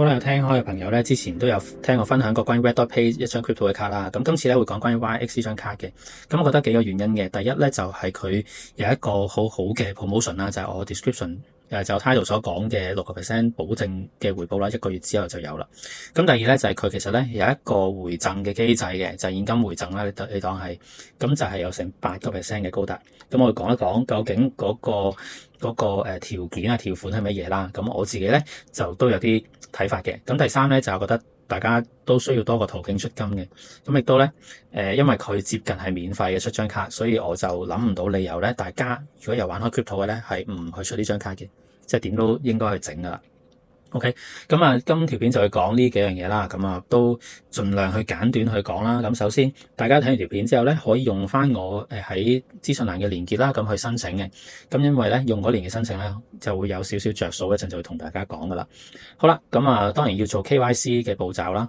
好啦，有聽開嘅朋友咧，之前都有聽我分享過關於 Red.Pay 一張 crypto 嘅卡啦。咁今次咧會講關於 YX 呢張卡嘅。咁我覺得幾個原因嘅。第一咧就係佢有一個好好嘅 promotion 啦，就係我 description 就 title 所講嘅6% 保證嘅回報啦，1個月之後就有啦。咁第二咧就係佢其實咧有一個回贈嘅機制嘅，就係現金回贈啦。你當係咁就係有成8%嘅高達。咁我講一講究竟嗰個條件啊條款係乜嘢啦。咁我自己咧就都有啲睇法嘅。咁第三咧就覺得大家都需要多個途徑出金嘅。咁亦都咧因為佢接近係免費嘅出張卡，所以我就諗唔到理由咧，大家如果有玩開 crypto 嘅咧係唔去出呢張卡嘅，即係點都應該去整噶啦。OK，咁啊，今條片就去講呢幾樣嘢啦，咁啊都盡量去簡短去講啦。咁首先，大家睇完條片之後咧，可以用翻我喺資訊欄嘅連結啦，咁去申請嘅。咁因為咧用嗰連結申請咧，就會有少少着數，一陣就會同大家講噶啦。好啦，咁啊當然要做 KYC 嘅步驟啦，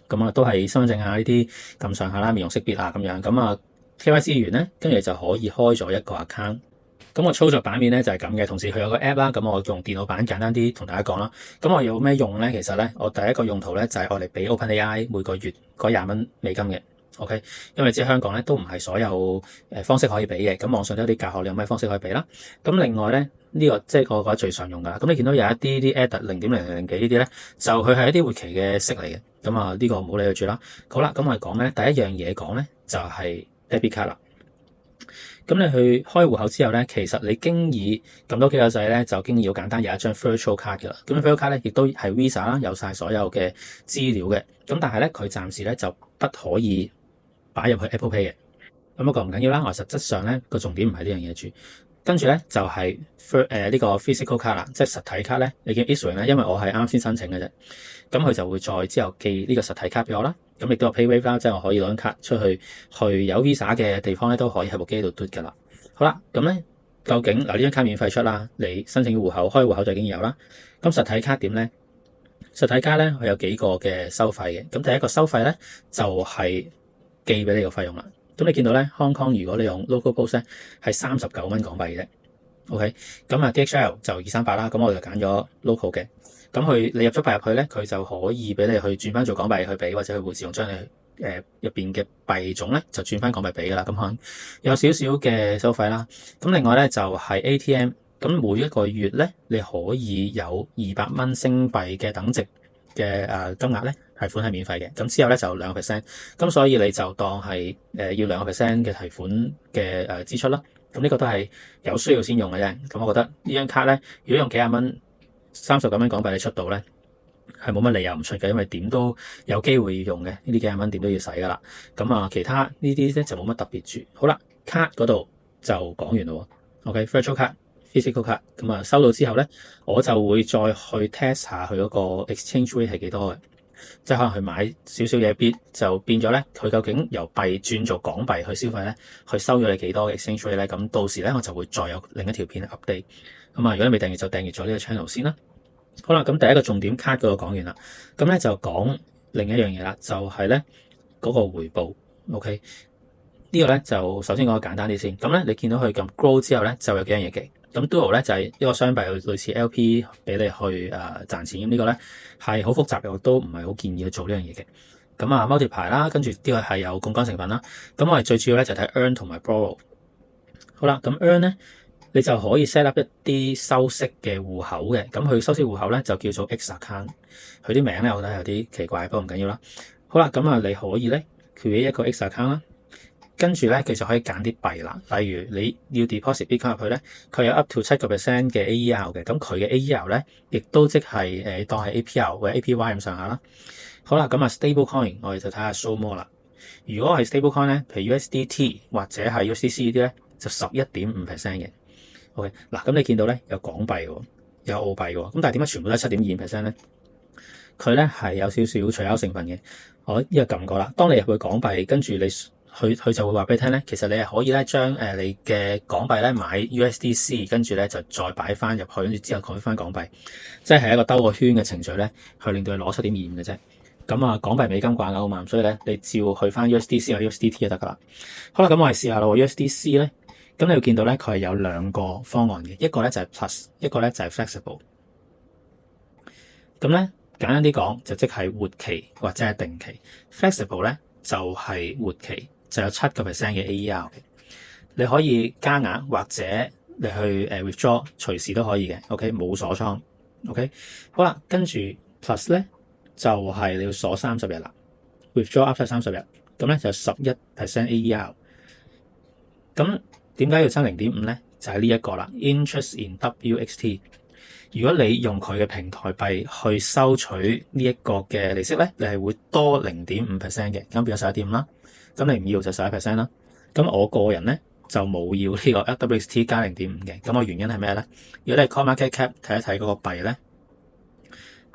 咁啊都係身份證啊呢啲咁上下啦，面容識別啊咁樣。咁啊 KYC 完咧，跟住就可以開咗一個 account。咁我操作版面咧就係咁嘅，同時佢有個 app 啦，咁我用電腦版簡單啲同大家講啦。咁我有咩用咧？其實咧，我第一個用途咧就係我哋俾 OpenAI 每個月嗰$20美金嘅。OK，因為即係香港咧都唔係所有方式可以俾嘅，咁網上都有啲教學，你有咩方式可以俾啦？咁另外咧呢個即係我覺得最常用噶啦。咁你見到有一啲 add 0.00幾呢啲咧，就佢係一啲活期嘅息嚟嘅。咁啊呢個唔好理佢住啦。好啦，咁我哋講咧第一樣嘢講咧就係 debit card 啦。咁你去開戶口之後咧，其實你經已撳多幾個掣咧，就經已好簡單有一張 virtual card 噶啦。咁 virtual card 咧亦都係 Visa 啦，有晒所有嘅資料嘅。咁但係咧，佢暫時咧就不可以擺入去 Apple Pay 嘅。咁不過唔緊要啦，我實質上咧個重點唔係呢樣嘢住。跟住咧就係呢個 physical card 啦，即係實體卡咧。你見 issuing 咧，因為我係啱先申請嘅啫，咁佢就會再之後寄呢個實體卡俾我啦。咁亦都有 PayWave 啦，即係我可以攞張卡出去有 Visa 嘅地方咧，都可以喺部機度嘟㗎啦。好啦，咁咧究竟嗱呢張卡免費出啦，你申請戶口開戶口就已經有啦。咁實體卡點咧？實體卡咧佢有幾個嘅收費嘅。咁第一個收費咧就係寄俾你個費用啦。咁你見到咧 Hong Kong 如果你用 Local Post 咧係39蚊港幣嘅啫。OK， 咁啊 DHL 就238啦。咁我就揀咗 Local 嘅。咁你入咗幣入去咧，佢就可以俾你去轉翻做港幣去俾，或者去換自動將你入邊嘅幣種咧就轉翻港幣俾噶啦。咁可能有少少嘅收費啦。咁另外咧就係 ATM， 咁每一個月咧你可以有200蚊星幣嘅等值嘅金額咧提款係免費嘅。咁之後咧就2%，咁所以你就當係要2%嘅提款嘅支出啦。咁呢個都係有需要先用嘅啫。咁我覺得呢張卡咧，如果用幾廿蚊39蚊港幣你出到咧，係冇乜理由唔出嘅，因為點都有機會要用嘅，呢啲幾廿蚊點都要使噶啦。咁啊，其他呢啲咧就冇乜特別住。好啦，卡嗰度就講完咯。OK，virtual card、physical card，咁啊收到之後咧，我就會再去 test 下佢嗰個 exchange rate 係幾多嘅，即係可能去買少少嘢就變咗咧，佢究竟由幣轉做港幣去消費咧，去收咗你幾多嘅 exchange rate 咧？咁到時咧我就會再有另一條片 update。咁啊，如果你未訂閱就訂閱咗呢個 channel 先啦。好啦，咁第一個重點卡嗰個講完啦，咁咧就講另一樣嘢啦，就係咧嗰個回報。OK，呢個咧就首先講簡單啲先。咁咧你見到佢撳 grow 之後咧就有幾樣嘢嘅。咁 dual 咧就係一個雙幣類似 LP 俾你去賺錢。咁呢個咧係好複雜嘅，我都唔係好建議去做呢樣嘢嘅。咁啊 multiply 啦，跟住呢個係有槓桿成分啦。咁我哋最主要咧就睇 earn 同埋 borrow。好啦，咁 earn 咧你就可以 set up 一啲收息嘅戶口嘅。咁佢收息戶口咧就叫做 X account。佢啲名咧我覺得有啲奇怪，不過唔緊要啦。好啦，咁啊你可以咧 create 一個 X account 啦。跟住咧，佢就可以揀啲幣啦。例如你要 deposit Bitcoin 入去咧，佢有 up to 7% 嘅 AER 嘅。咁佢嘅 AER 咧，亦都即係當係 APR 或者 APY 咁上下啦。好啦，咁啊 stable coin 我哋就睇下 show more 啦。如果係 stable coin 咧，譬如 USDT 或者係 USDC 呢啲咧，就11.5% 嘅。OK， 嗱咁你見到咧有港幣喎，有澳幣喎。咁但係點解全部都係7.2% 咧？佢咧係有少少除鈎成分嘅。我依個撳過啦。當你入去港幣，跟住佢就會話俾你聽咧，其實你係可以咧將你嘅港幣咧買 USDC， 跟住咧就再擺翻入去，跟住之後改翻港幣，即係一個兜個圈嘅程序咧，去令到你攞7.25嘅啫。咁啊，港幣美金掛鈎嘛，所以咧你照去翻 USDC 或者 USDT 就得噶啦。好啦，咁我哋試下咯。USDC 咧，咁你會見到咧佢係有兩個方案嘅，一個咧就係 Plus， 一個咧就係 Flexible。咁咧簡單啲講，就即係活期或者係定期。Flexible 咧就係活期，就有7%嘅 AER 嘅。你可以加額或者你去withdraw，隨時都可以嘅。OK， 冇鎖倉。OK， 好啦，跟住 plus 咧就係你要鎖30日啦。withdraw after 30日，咁咧就11% AER。咁點解要爭0.5咧？就係呢一個啦 ，interest in WXT。如果你用佢嘅平台幣去收取呢一個嘅利息咧，你係會多0.5% 嘅，咁變咗11.5啦。咁你唔要就11% 啦。咁我個人咧就冇要呢個 WXT 加0.5嘅。咁個原因係咩咧？如果你係 CoinMarketCap 睇一睇嗰個幣咧，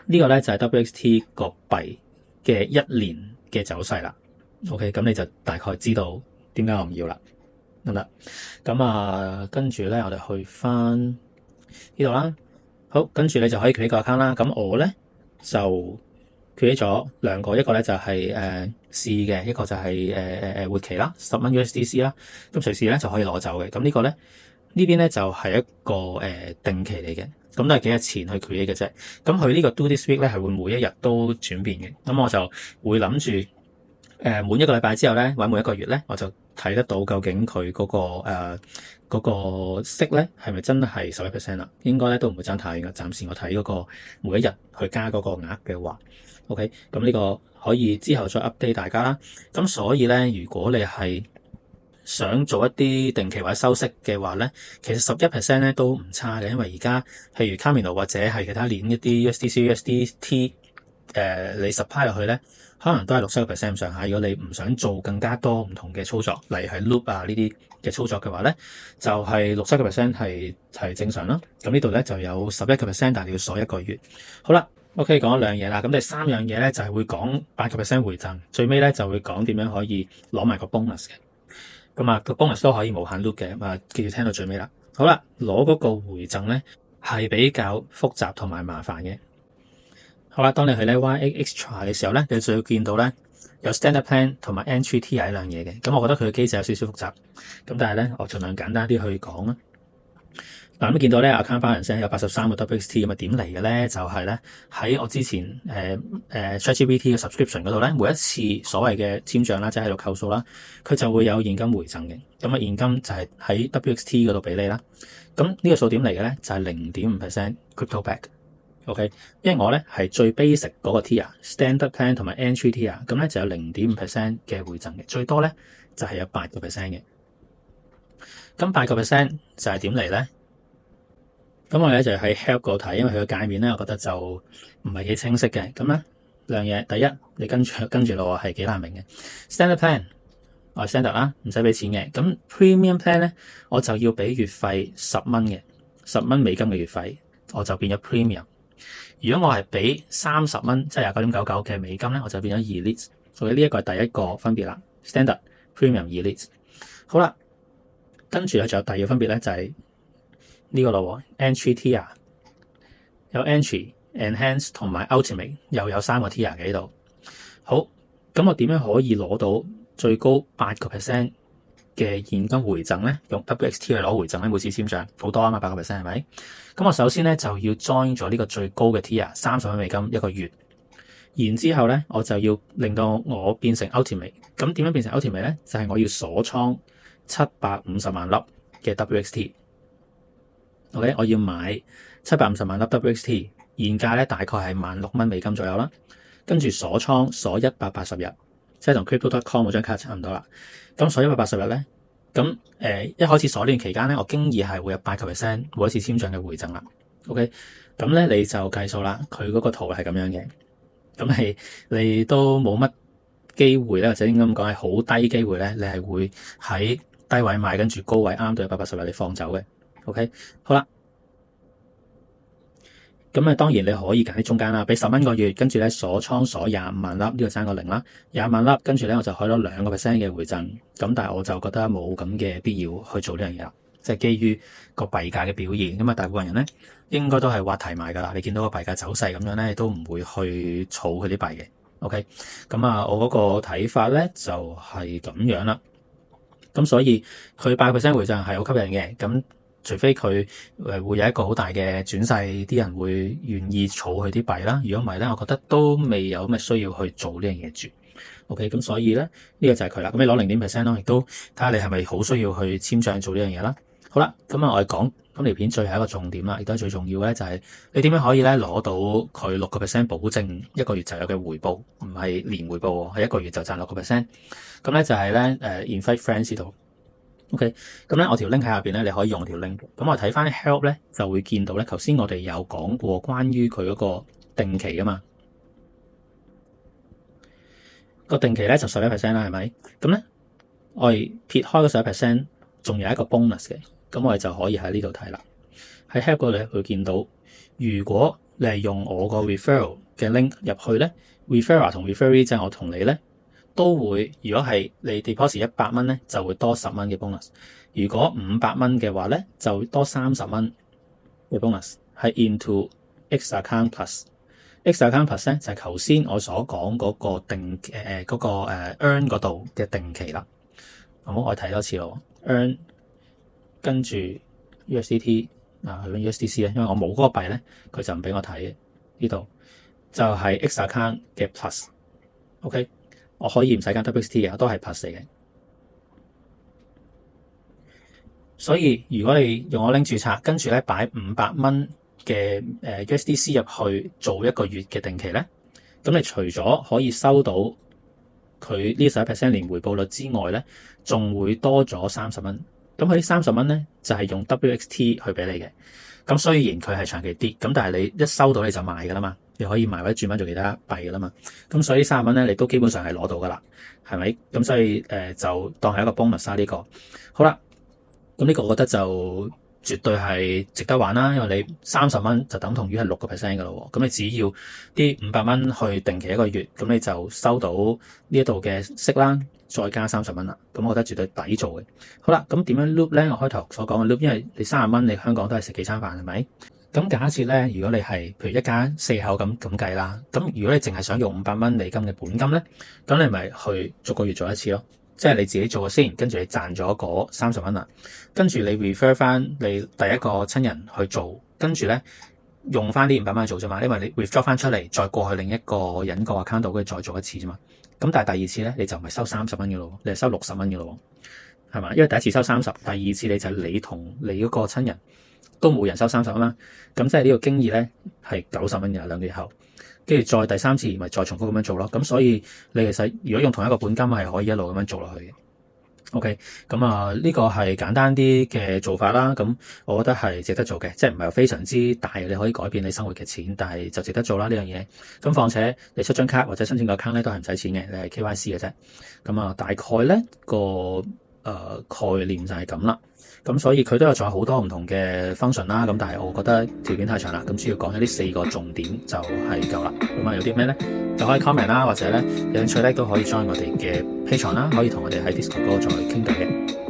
呢個咧就係 WXT 個幣嘅1年嘅走勢啦。OK， 咁你就大概知道點解我唔要啦。得唔得？咁跟住咧我哋去翻呢度啦。好，跟住你就可以 create 個 account 啦。咁我咧就 create 咗2個，一個咧就係試嘅，一個就係活期啦，10蚊 USDC 啦。咁隨時咧就可以攞走嘅。咁呢個咧呢邊咧就係一個定期嚟嘅，咁都係幾日前去 create 嘅啫。咁佢呢個 do this week 咧係會每一日都轉變嘅。咁我就會諗住每一個禮拜之後咧，或者每一個月咧，我就睇得到究竟佢嗰個息咧係咪真係11% 啦？應該咧都唔會爭太遠嘅。暫時我睇嗰個每一日去加嗰個額嘅話 ，OK， 咁呢個可以之後再 update 大家啦。咁所以咧，如果你係想做一啲定期或者收息嘅話咧，其實11% 咧都唔差嘅，因為而家譬如 Camino 或者係其他鏈一啲 USDC、USDT，你 supply 落去咧，可能都係6-7% 上下。如果你唔想做更加多唔同嘅操作，例如係 loop 啊呢啲嘅操作嘅話咧，就係6-7% 係正常啦。咁呢度咧就有11%，但係你要鎖1個月。好啦 ，OK， 講咗2樣嘢啦。咁第3樣嘢咧就係會講8% 回贈，最尾咧就會講點樣可以攞埋個 bonus 嘅。咁個 bonus 都可以無限 loop 嘅，記住聽到最尾啦。好啦，攞嗰個回贈咧係比較複雜同埋麻煩嘅。好啦，當你去咧 YXtra 嘅時候咧，你就要見到咧有 Standard Plan 同埋 Entry Tier 呢樣嘢嘅。咁我覺得佢嘅機制有少少複雜，咁但係咧我盡量簡單啲去講啦。嗱，咁見到咧 account balance 有83個 WXT，咁啊點嚟嘅咧？就係咧喺我之前ChatGPT 嘅 subscription 嗰度咧，每一次所謂嘅簽帳啦，即係喺度扣數啦，佢就會有現金回贈嘅。咁現金就係喺 WXT 嗰度俾你啦。咁呢個數點嚟嘅咧？就係0.5% crypto back。OK， 因為我咧係最 basic 嗰個 tier、standard plan 同埋 entry tier， 咁咧就有0.5% 嘅回贈嘅，最多咧就係有8%嘅。咁8%就係點嚟咧？咁我咧就喺 help 嗰度睇，因為佢嘅界面咧，我覺得就唔係幾清晰嘅。咁咧兩嘢，第一你跟住落係幾難明嘅。standard plan 我 standard 啦，唔使俾錢嘅。咁 premium plan 咧，我就要俾月費10蚊嘅，10蚊美金嘅月費，我就變咗 premium。如果我係俾30蚊，即係29.99嘅美金咧，我就變咗 elite。所以呢一個係第一個分別啦 ，standard、premium、elite。好啦，跟住咧仲有第二個分別咧，就係呢個咯 ，entry tier 有 entry、enhance 同埋 ultimate， 又有3個 tier 嘅呢度。好，咁我點樣可以攞到最高8%嘅現金回贈咧？用 WXT 去攞回贈咧，每次簽帳好多啊嘛，8%係咪？咁我首先咧就要 join 咗呢個最高嘅 tier， 30蚊美金一個月。然之後咧，我就要令到我變成 ultimate。咁點樣變成 ultimate 咧？就係我要鎖倉750萬粒嘅 WXT。OK， 我要買750萬粒 WXT， 現價咧大概係16蚊美金左右啦。跟住鎖倉鎖180日，即係同 Crypto.com 嗰張卡差唔多啦。咁鎖180日咧，咁一開始鎖呢段期間咧，我經已係會有8%每一次簽帳嘅回贈啦。OK， 咁咧你就計數啦。佢嗰個圖係咁樣嘅，咁你都冇乜機會咧，或者應該咁講係好低機會咧，你係會喺低位買，跟住高位啱到180日你放走嘅。OK， 好啦。咁當然你可以揀啲中間啦，俾10蚊個月，跟住咧鎖倉鎖25萬粒，呢個爭個0啦，25萬粒，跟住咧我就可以攞2% 嘅回贈。咁但係我就覺得冇咁嘅必要去做呢樣嘢啦，即係基於個幣價嘅表現。咁大部分人咧應該都係話題買㗎啦。你見到個幣價走勢咁樣咧，都唔會去儲佢啲幣嘅。OK， 咁我嗰個睇法咧就係咁樣啦。咁所以佢8% 回贈係好吸引嘅。咁除非佢會有一個好大嘅轉勢，啲人會願意儲佢啲幣啦。如果唔係咧，我覺得都未有咩需要去做呢樣嘢住。OK，咁所以咧呢個就係佢啦。咁你攞0.5% 咯，亦都睇下你係咪好需要去簽帳做呢樣嘢啦。好啦，咁我哋講咁條片最後一個重點啦，亦都係最重要嘅咧，就係你點樣可以咧攞到佢6% 保證一個月就有嘅回報，唔係年回報喎，係一個月就賺6%。咁咧就係咧Invite Friends 度。OK，咁咧我條 link 喺下邊咧，你可以用條 link。咁我睇翻 help 咧，就會見到咧，頭先我哋有講過關於佢嗰個定期啊嘛。個定期咧就11% 啦，係咪？咁咧我哋撇開嗰11%，仲有一個 bonus 嘅，咁我哋就可以喺呢度睇啦。喺 help 嗰度咧會見到，如果你係用我個 referral 嘅 link 入去咧，referrer 同 referee 即係我同你咧，都會如果係你 deposit 100蚊咧，就會多10蚊嘅 bonus。如果500蚊嘅話咧，就多30蚊嘅 bonus。係 into X account plus。X account plus 咧就係頭先我所講嗰個定earn 嗰度嘅定期啦。好，我睇多次咯。earn 跟住 USDT 去緊 USDC 咧，因為我冇嗰個幣咧，佢就唔俾我睇嘅。呢度就係 X account 嘅 plus。OK， 我可以唔使加 WXT 嘅，都係 plus 嚟嘅。所以如果你用我 link 註冊，跟住咧擺500蚊嘅USDC 入去做一個月嘅定期咧，咁你除咗可以收到佢呢11% 年回報率之外咧，仲會多咗30蚊。咁佢呢30蚊咧就係用 WXT 去俾你嘅。咁雖然佢係長期跌，咁但係你一收到你就賣噶啦嘛，你可以賣或者轉翻做其他幣噶啦嘛。咁所以30蚊咧你都基本上係攞到噶啦，係咪？咁所以就當係一個 bonus 啦呢個。好啦，咁呢個我覺得就絕對係值得玩啦，因為你30蚊就等同於係6% 噶咯喎。咁你只要啲500蚊去定期一個月，咁你就收到呢一度嘅息啦，再加30蚊啦。咁我覺得絕對抵做嘅。好啦，咁點樣 loop 咧？我開頭所講嘅 loop，因為你30蚊你香港都係食幾餐飯係咪？咁假設咧，如果你係譬如一家4口咁計啦，咁如果你淨係想用500蚊美金嘅本金咧，咁你咪去逐個月做一次咯。即係你自己做咗先，跟住你賺咗嗰30蚊啦，跟住你 refer 翻你第一個親人去做，跟住咧用翻啲500蚊去做啫嘛，因為你 withdraw 翻出嚟，再過去另一個人個 account 度，跟住再做一次啫嘛。咁但係第二次咧，你就唔係收30蚊嘅咯，你係收60蚊嘅咯，係嘛？因為第一次收30，第二次你就係你同你嗰個親人都冇人收30蚊啦。咁即係呢個經驗咧係90蚊嘅2個月後。跟住再第三次，咪再重複咁樣做咯。咁所以你其實如果用同一個本金係可以一路咁樣做落去嘅。OK，咁呢個係簡單啲嘅做法啦。咁我覺得係值得做嘅，即係唔係非常之大，你可以改變你生活嘅錢，但係就值得做啦呢樣嘢。咁況且你出張卡或者申請個 account 咧都係唔使錢嘅，你係 KYC 嘅啫。咁大概咧個概念就係咁啦。咁所以佢都有仲有好多唔同嘅 function 啦，咁但係我覺得條片太長啦，咁主要講咗呢4個重點就係夠啦。咁有啲咩咧就可以 comment 啦，或者咧有興趣咧都可以 join 我哋嘅 Patreon啦，可以同我哋喺 Discord 嗰度再傾偈嘅。